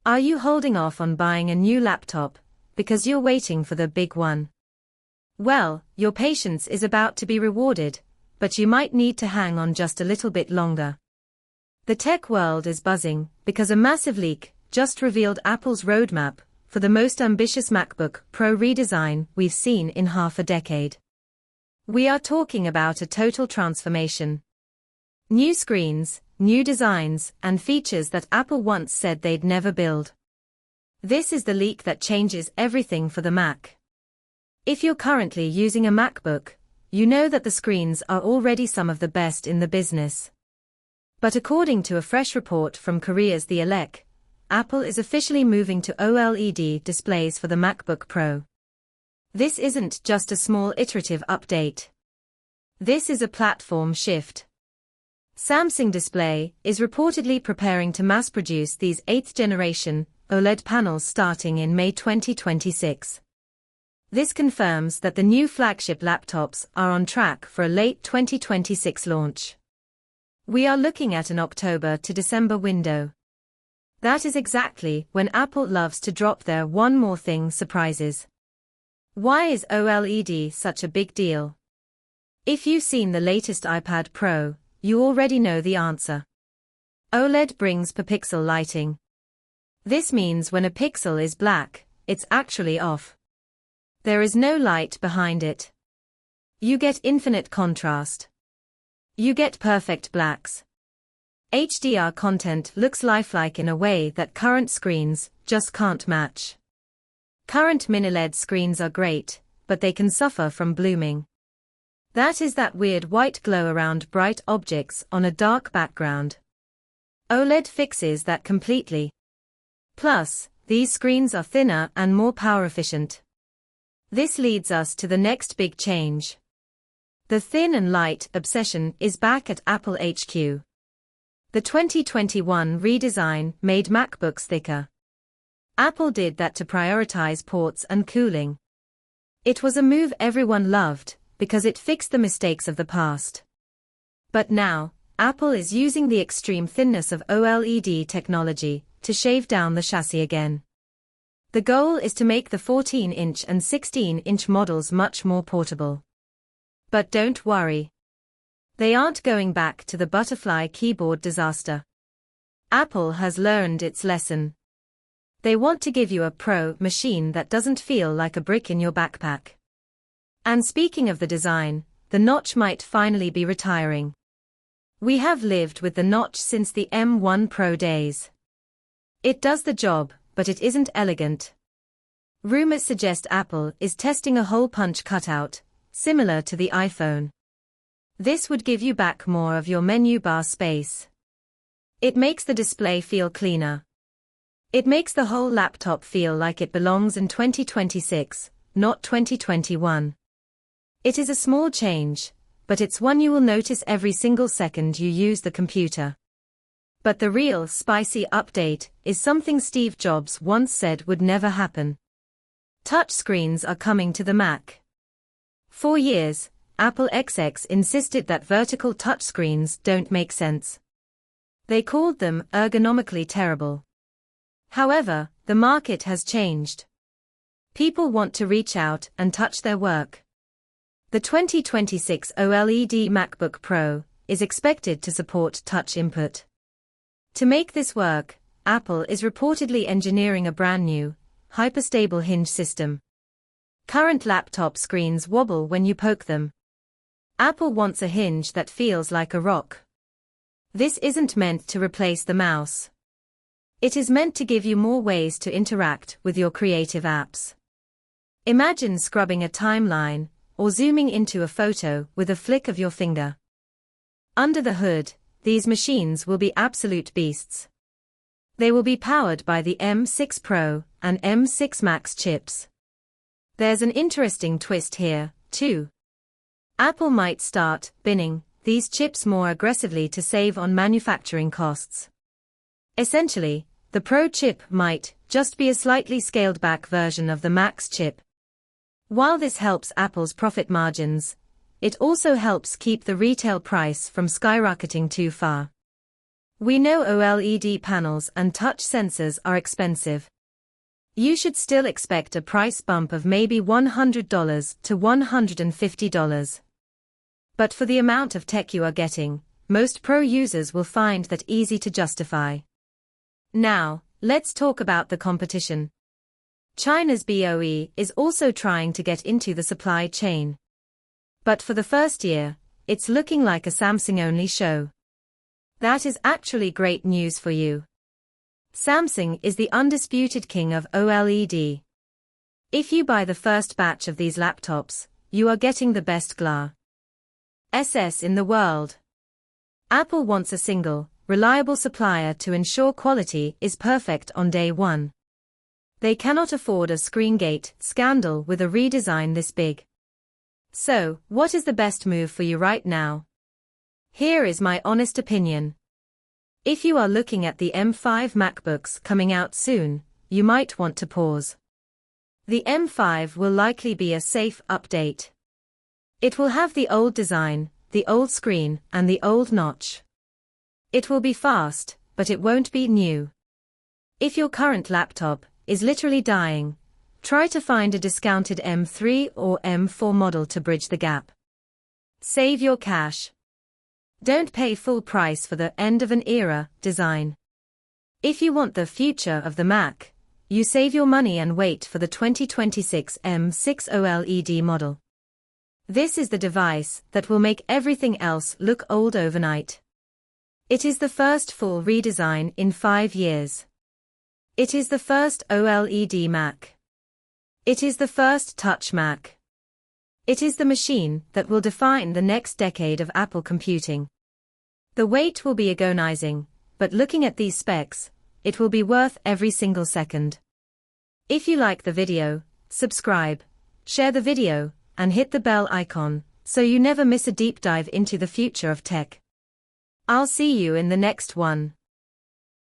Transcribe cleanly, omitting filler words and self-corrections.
Are you holding off on buying a new laptop because you're waiting for the big one? Well, your patience is about to be rewarded, but you might need to hang on just a little bit longer. The tech world is buzzing because a massive leak just revealed Apple's roadmap for the most ambitious MacBook Pro redesign we've seen in half a decade. We are talking about a total transformation. New screens, new designs, and features that Apple once said they'd never build. This is the leak that changes everything for the Mac. If you're currently using a MacBook, you know that the screens are already some of the best in the business. But according to a fresh report from Korea's The Elec, Apple is officially moving to OLED displays for the MacBook Pro. This isn't just a small iterative update. This is a platform shift. Samsung Display is reportedly preparing to mass-produce these 8th-generation OLED panels starting in May 2026. This confirms that the new flagship laptops are on track for a late 2026 launch. We are looking at an October to December window. That is exactly when Apple loves to drop their one more thing surprises. Why is OLED such a big deal? If you've seen the latest iPad Pro, you already know the answer. OLED brings per pixel lighting. This means when a pixel is black, it's actually off. There is no light behind it. You get infinite contrast. You get perfect blacks. HDR content looks lifelike in a way that current screens just can't match. Current mini-LED screens are great, but they can suffer from blooming. That is that weird white glow around bright objects on a dark background. OLED fixes that completely. Plus, these screens are thinner and more power efficient. This leads us to the next big change. The thin and light obsession is back at Apple HQ. The 2021 redesign made MacBooks thicker. Apple did that to prioritize ports and cooling. It was a move everyone loved, because it fixed the mistakes of the past. But now, Apple is using the extreme thinness of OLED technology to shave down the chassis again. The goal is to make the 14-inch and 16-inch models much more portable. But don't worry. They aren't going back to the butterfly keyboard disaster. Apple has learned its lesson. They want to give you a pro machine that doesn't feel like a brick in your backpack. And speaking of the design, the notch might finally be retiring. We have lived with the notch since the M1 Pro days. It does the job, but it isn't elegant. Rumors suggest Apple is testing a hole punch cutout, similar to the iPhone. This would give you back more of your menu bar space. It makes the display feel cleaner. It makes the whole laptop feel like it belongs in 2026, not 2021. It is a small change, but it's one you will notice every single second you use the computer. But the real spicy update is something Steve Jobs once said would never happen. Touchscreens are coming to the Mac. For years, Apple XX insisted that vertical touchscreens don't make sense. They called them ergonomically terrible. However, the market has changed. People want to reach out and touch their work. The 2026 OLED MacBook Pro is expected to support touch input. To make this work, Apple is reportedly engineering a brand new, hyperstable hinge system. Current laptop screens wobble when you poke them. Apple wants a hinge that feels like a rock. This isn't meant to replace the mouse. It is meant to give you more ways to interact with your creative apps. Imagine scrubbing a timeline, or zooming into a photo with a flick of your finger. Under the hood, these machines will be absolute beasts. They will be powered by the M6 Pro and M6 Max chips. There's an interesting twist here, too. Apple might start binning these chips more aggressively to save on manufacturing costs. Essentially, the Pro chip might just be a slightly scaled-back version of the Max chip. While this helps Apple's profit margins, it also helps keep the retail price from skyrocketing too far. We know OLED panels and touch sensors are expensive. You should still expect a price bump of maybe $100 to $150. But for the amount of tech you are getting, most pro users will find that easy to justify. Now, let's talk about the competition. China's BOE is also trying to get into the supply chain. But for the first year, it's looking like a Samsung-only show. That is actually great news for you. Samsung is the undisputed king of OLED. If you buy the first batch of these laptops, you are getting the best glass in the world. Apple wants a single, reliable supplier to ensure quality is perfect on day one. They cannot afford a ScreenGate scandal with a redesign this big. So, what is the best move for you right now? Here is my honest opinion. If you are looking at the M5 MacBooks coming out soon, you might want to pause. The M5 will likely be a safe update. It will have the old design, the old screen, and the old notch. It will be fast, but it won't be new. If your current laptop is literally dying, try to find a discounted M3 or M4 model to bridge the gap. Save your cash. Don't pay full price for the end-of-an-era design. If you want the future of the Mac, you save your money and wait for the 2026 M6 OLED model. This is the device that will make everything else look old overnight. It is the first full redesign in 5 years. It is the first OLED Mac. It is the first touch Mac. It is the machine that will define the next decade of Apple computing. The wait will be agonizing, but looking at these specs, it will be worth every single second. If you like the video, subscribe, share the video, and hit the bell icon, so you never miss a deep dive into the future of tech. I'll see you in the next one.